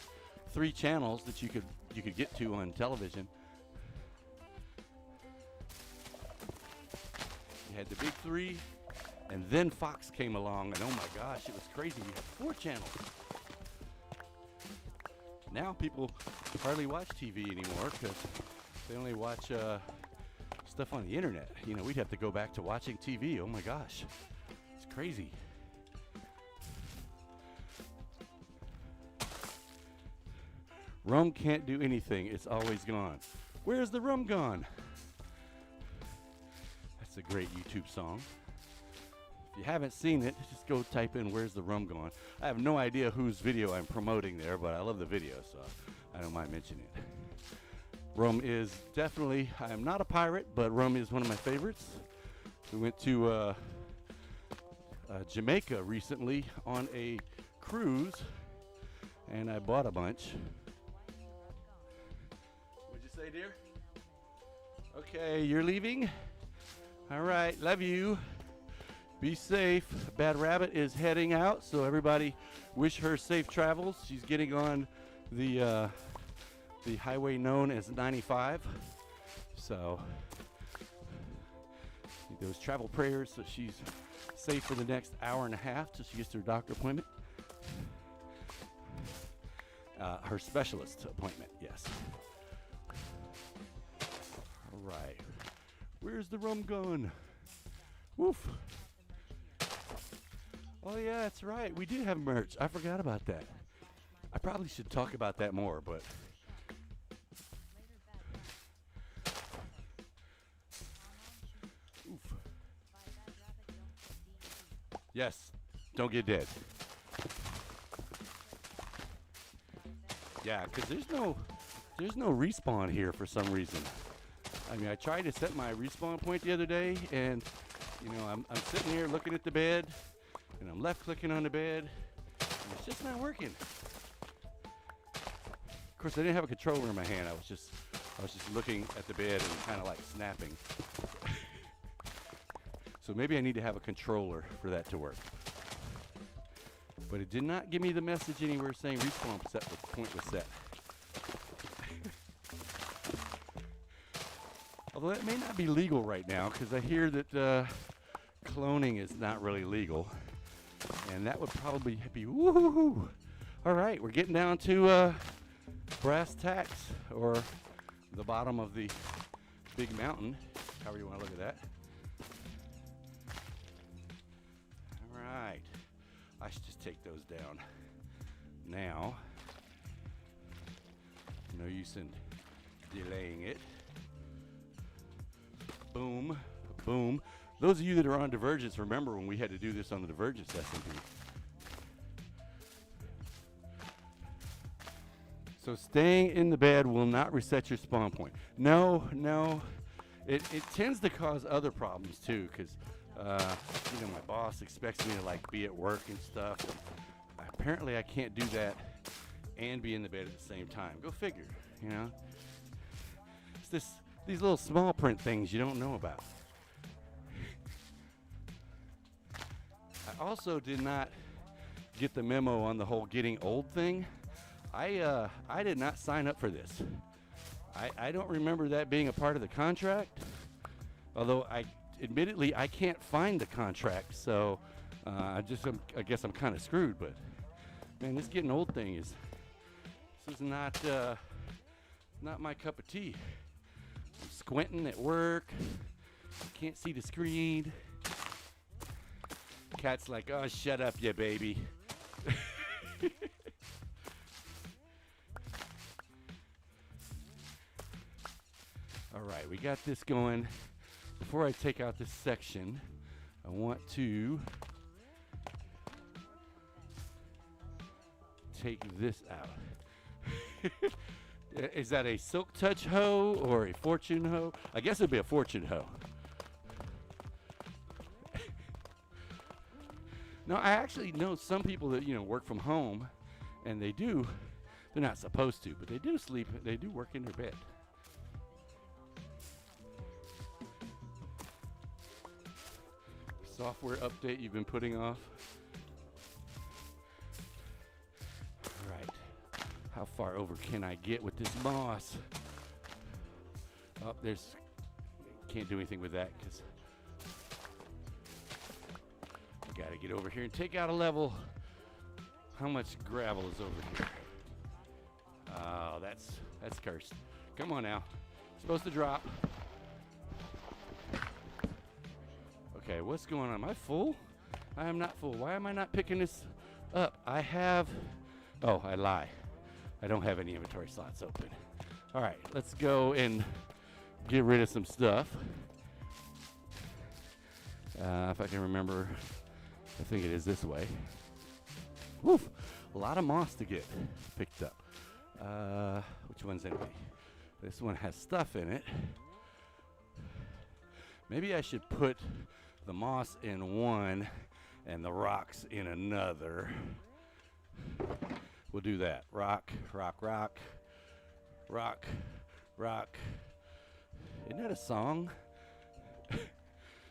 Speaker 1: 3 channels that you could get to on television. You had the big 3, and then Fox came along, and oh my gosh, it was crazy. We had 4 channels. Now people hardly watch TV anymore because they only watch stuff on the internet. You know, we'd have to go back to watching TV. Oh my gosh, it's crazy. Rum can't do anything. It's always gone. Where's the rum gone? That's a great YouTube song. If you haven't seen it, just go type in "Where's the rum gone." I have no idea whose video I'm promoting there, but I love the video, so I don't mind mentioning it. Rum is definitely, I am not a pirate, but rum is one of my favorites. We went to Jamaica recently on a cruise, and I bought a bunch. What'd you say, dear? Okay, you're leaving? All right, love you. Be safe. Bad Rabbit is heading out, so everybody wish her safe travels. She's getting on the highway known as 95. So those travel prayers so she's safe for the next hour and a half till she gets to her doctor appointment. Her specialist appointment, yes. All right. Where's the rum gone? Woof. Oh yeah, that's right. We did have merch. I forgot about that. I probably should talk about that more, but oof. Yes, don't get dead. Yeah, because there's no respawn here for some reason. I mean, I tried to set my respawn point the other day, and you know, I'm sitting here looking at the bed, and I'm left clicking on the bed, and it's just not working. Of course, I didn't have a controller in my hand. I was just looking at the bed and kind of like snapping. So maybe I need to have a controller for that to work. But it did not give me the message anywhere saying respawn point was set. Although that may not be legal right now, because I hear that cloning is not really legal, and that would probably be woohoo. All right, we're getting down to brass tacks, or the bottom of the big mountain, however you want to look at that. All right, I should just take those down now. No use in delaying it. Boom, boom. Those of you that are on Divergence, remember when we had to do this on the Divergence SMP. So staying in the bed will not reset your spawn point. No. It tends to cause other problems too, because you know, my boss expects me to like be at work and stuff. Apparently I can't do that and be in the bed at the same time. Go figure, you know. It's these little small print things you don't know about. I also did not get the memo on the whole getting old thing. I did not sign up for this. I don't remember that being a part of the contract, although admittedly I can't find the contract, so I guess I'm kind of screwed. But Man, this getting old thing is, this is not my cup of tea. I'm squinting at work. Can't see the screen. Cat's like, oh, shut up, you baby. All right, we got this going. Before I take out this section, I want to take this out. Is that a Silk Touch hoe or a Fortune hoe? I guess it'd be a Fortune hoe. Now, I actually know some people that, work from home, and they're not supposed to, but they do sleep, they do work in their bed. Software update you've been putting off. All right, how far over can I get with this moss? Oh, can't do anything with that because I gotta get over here and take out a level. How much gravel is over here? Oh, that's cursed. Come on now, it's supposed to drop. Okay, what's going on? Am I full? I am not full. Why am I not picking this up? I lie. I don't have any inventory slots open. All right, let's go and get rid of some stuff. If I can remember, I think it is this way. Woof, a lot of moss to get picked up. Which one's empty? This one has stuff in it. Maybe I should put the moss in one and the rocks in another. We'll do that. Rock, rock, rock, rock, rock. Isn't that a song?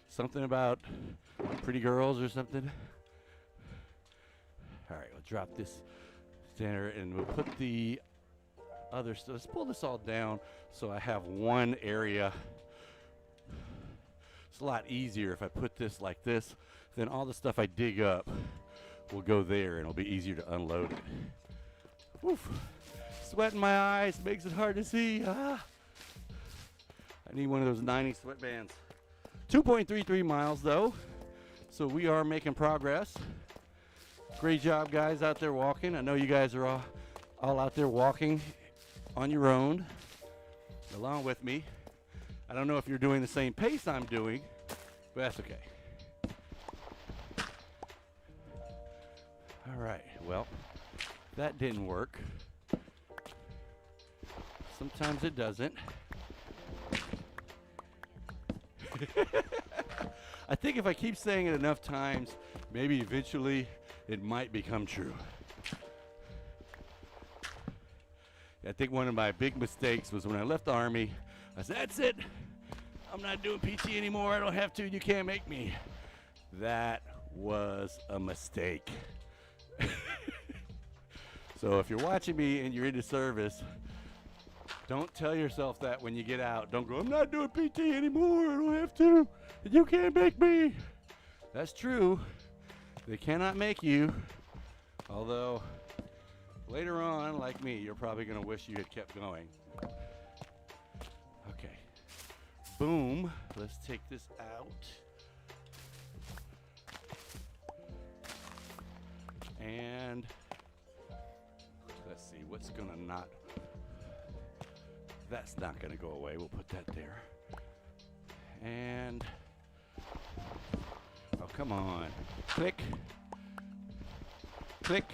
Speaker 1: Something about pretty girls or something? All right, we'll drop this center and we'll put the other stuff. Let's pull this all down so I have one area. It's a lot easier if I put this like this, then all the stuff I dig up will go there and it'll be easier to unload it. Woof. Sweat in my eyes makes it hard to see. I need one of those 90 sweatbands. 2.33 miles though, so we are making progress. Great job guys out there walking. I know you guys are all out there walking on your own, along with me. I don't know if you're doing the same pace I'm doing, but that's okay. All right, well, that didn't work. Sometimes it doesn't. I think if I keep saying it enough times, maybe eventually it might become true. I think one of my big mistakes was when I left the Army, I said, that's it. I'm not doing PT anymore. I don't have to. You can't make me. That was a mistake. So if you're watching me and you're into service, don't tell yourself that when you get out. Don't go, I'm not doing PT anymore. I don't have to. You can't make me. That's true. They cannot make you. Although later on, like me, you're probably going to wish you had kept going. Okay. Boom. Let's take this out. And let's see what's going to not. That's not going to go away. We'll put that there. And oh, come on. Click. Click.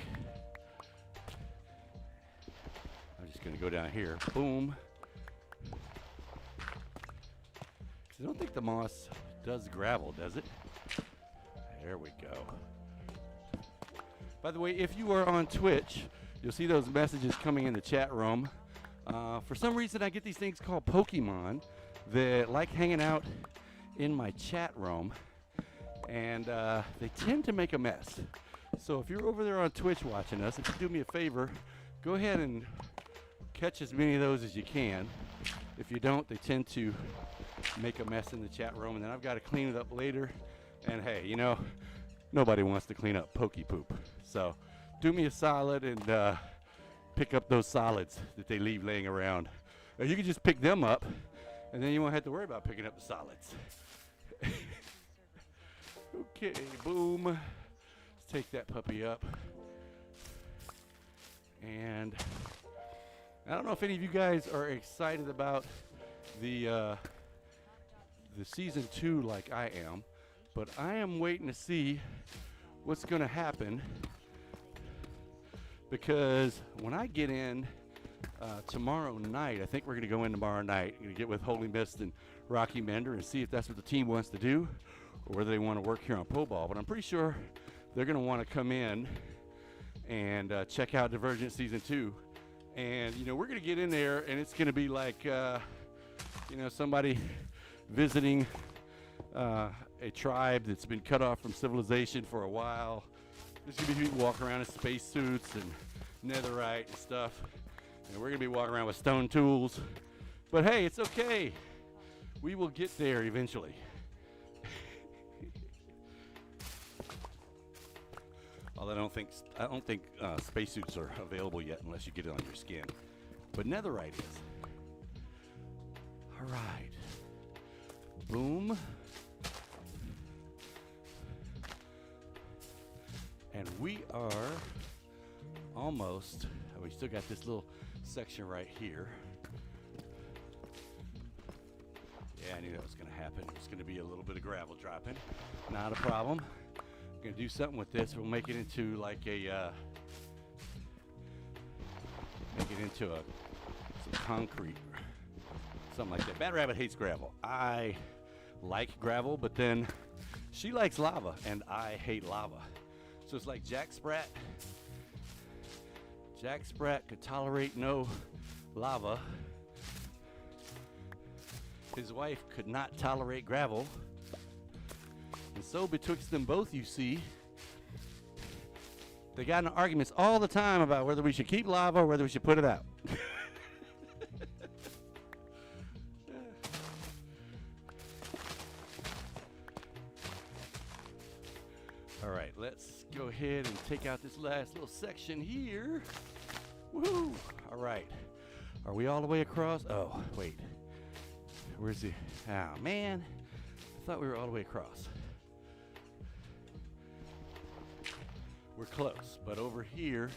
Speaker 1: I'm just going to go down here. Boom. I don't think the moss does gravel, does it? There we go. By the way, if you are on Twitch, you'll see those messages coming in the chat room. For some reason, I get these things called Pokemon that like hanging out in my chat room, and they tend to make a mess. So if you're over there on Twitch watching us, if you do me a favor, go ahead and catch as many of those as you can. If you don't, they tend to make a mess in the chat room, and then I've got to clean it up later. And hey, you know, nobody wants to clean up pokey poop. So do me a solid and pick up those solids that they leave laying around. Or you can just pick them up, and then you won't have to worry about picking up the solids. Okay, boom. Let's take that puppy up. And I don't know if any of you guys are excited about the season 2 like I am, but I am waiting to see what's going to happen, because when I get in tomorrow night, I think we're going to go in tomorrow night, going to get with Holy Mist and Rocky Mender and see if that's what the team wants to do, or whether they want to work here on Pobal. But I'm pretty sure they're going to want to come in and check out Divergent Season 2. And, you know, we're going to get in there, and it's going to be like, you know, somebody visiting a tribe that's been cut off from civilization for a while. There's going to be people walking around in spacesuits and netherite and stuff. And we're going to be walking around with stone tools. But hey, it's okay. We will get there eventually. Although I don't think spacesuits are available yet unless you get it on your skin. But netherite is. All right. Boom. And we are almost, we still got this little section right here. Yeah, I knew that was going to happen. It's going to be a little bit of gravel dropping. Not a problem. I'm going to do something with this. We'll make it into like a, some concrete, something like that. Bad Rabbit hates gravel. I like gravel, but then she likes lava, and I hate lava. So it's like Jack Sprat. Jack Sprat could tolerate no lava. His wife could not tolerate gravel. And so betwixt them both, you see, they got in arguments all the time about whether we should keep lava or whether we should put it out. All right, let's go ahead and take out this last little section here. Woo! All right. Are we all the way across? Oh, wait. Where's the... Oh, man. I thought we were all the way across. We're close, but over here,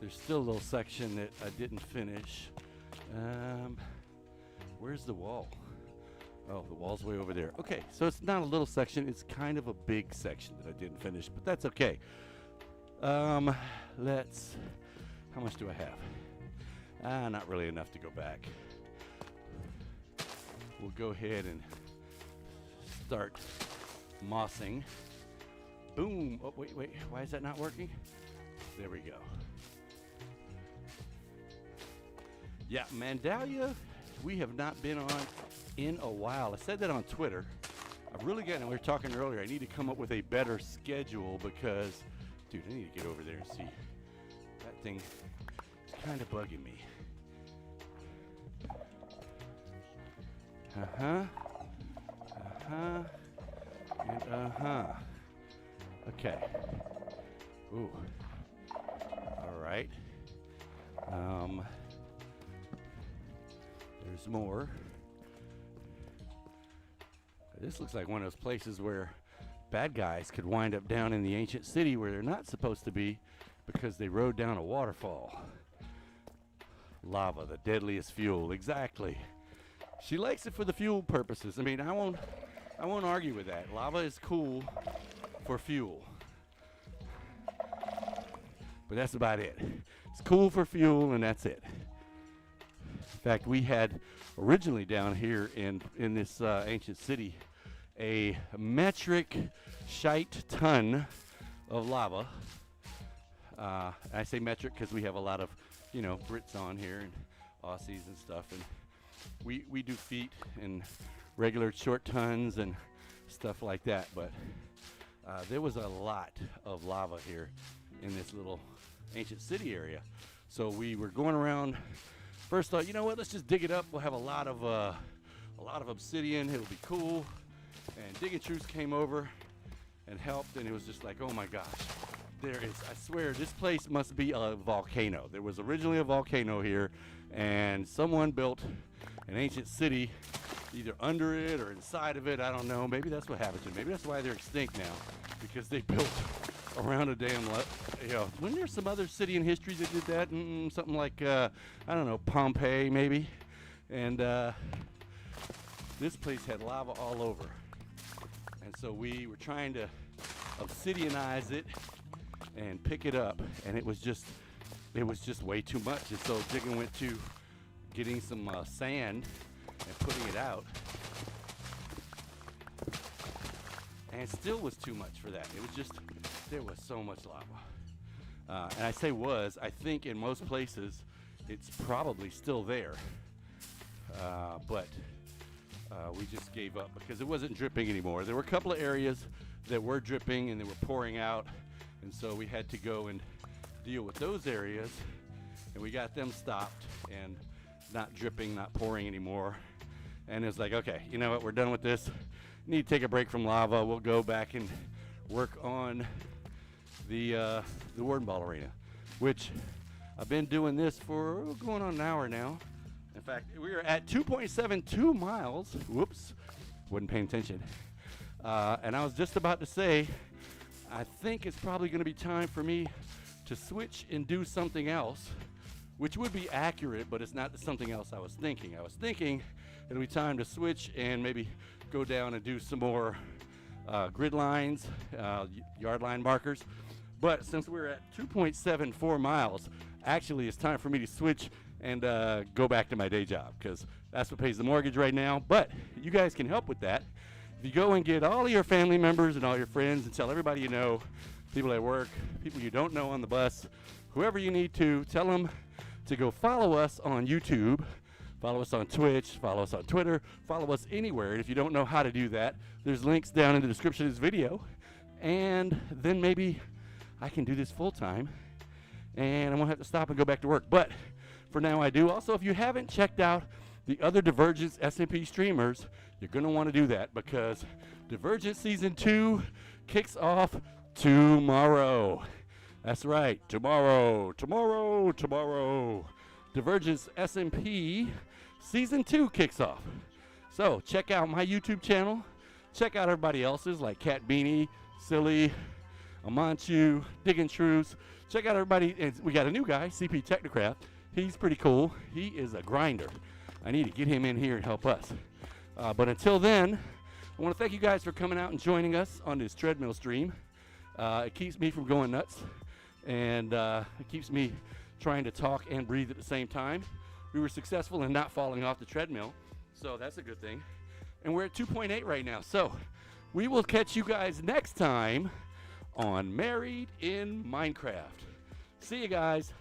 Speaker 1: there's still a little section that I didn't finish. Where's the wall? Oh, the wall's way over there. Okay, so it's not a little section. It's kind of a big section that I didn't finish, but that's okay. Let's... How much do I have? Not really enough to go back. We'll go ahead and start mossing. Boom. Oh, wait. Why is that not working? There we go. Yeah, Mandalia, we have not been on in a while. I said that on Twitter. I've really gotten, we were talking earlier, I need to come up with a better schedule because, dude, I need to get over there and see. That thing is kind of bugging me. And okay. Ooh. All right. There's more. This looks like one of those places where bad guys could wind up down in the ancient city where they're not supposed to be because they rode down a waterfall. Lava, the deadliest fuel. Exactly. She likes it for the fuel purposes. I mean, I won't argue with that. Lava is cool for fuel. But that's about it. It's cool for fuel, and that's it. In fact, we had originally down here in this ancient city a metric shite ton of lava. I say metric because we have a lot of, Brits on here and Aussies and stuff, and we do feet and regular short tons and stuff like that. But there was a lot of lava here in this little ancient city area. So we were going around. First thought, you know what? Let's just dig it up. We'll have a lot of obsidian. It'll be cool. And Digging Truths came over and helped, and it was just like, oh my gosh, there is, I swear, this place must be a volcano. There was originally a volcano here, and someone built an ancient city either under it or inside of it. I don't know. Maybe that's what happened to them. Maybe that's why they're extinct now, because they built around a damn, wasn't there some other city in history that did that? Something like, I don't know, Pompeii maybe. And this place had lava all over. And so we were trying to obsidianize it and pick it up, and it was just way too much. And so Jiggin went to getting some sand and putting it out, and it still was too much for that. It was just, there was so much lava. And I say was, I think in most places it's probably still there, but we just gave up because it wasn't dripping anymore. There were a couple of areas that were dripping and they were pouring out, and so we had to go and deal with those areas, and we got them stopped and not dripping, not pouring anymore. And it's like, okay, you know what, we're done with this. Need to take a break from lava. We'll go back and work on the Wardenball arena, which I've been doing this for going on an hour now. In fact, we are at 2.72 miles. Whoops, wasn't paying attention. And I was just about to say, I think it's probably going to be time for me to switch and do something else, which would be accurate, but it's not something else I was thinking. I was thinking it'll be time to switch and maybe go down and do some more grid lines, yard line markers. But since we're at 2.74 miles, actually it's time for me to switch and go back to my day job, because that's what pays the mortgage right now. But you guys can help with that. If you go and get all of your family members and all your friends and tell everybody you know, people at work, people you don't know on the bus, whoever you need to, tell them to go follow us on YouTube, follow us on Twitch, follow us on Twitter, follow us anywhere. And if you don't know how to do that, there's links down in the description of this video. And then maybe I can do this full time and I won't have to stop and go back to work. But for now I do. Also, if you haven't checked out the other Divergence SMP streamers, you're going to want to do that, because Divergence Season 2 kicks off tomorrow. That's right, tomorrow. Divergence SMP Season 2 kicks off. So check out my YouTube channel. Check out everybody else's, like Cat Beanie, Silly, Amanchu, Diggin' Shrews. Check out everybody. And we got a new guy, CP Technocraft. He's pretty cool. He is a grinder. I need to get him in here and help us. But until then, I want to thank you guys for coming out and joining us on this treadmill stream. It keeps me from going nuts, and it keeps me trying to talk and breathe at the same time. We were successful in not falling off the treadmill, so that's a good thing. And we're at 2.8 right now. So we will catch you guys next time on Married in Minecraft. See you guys.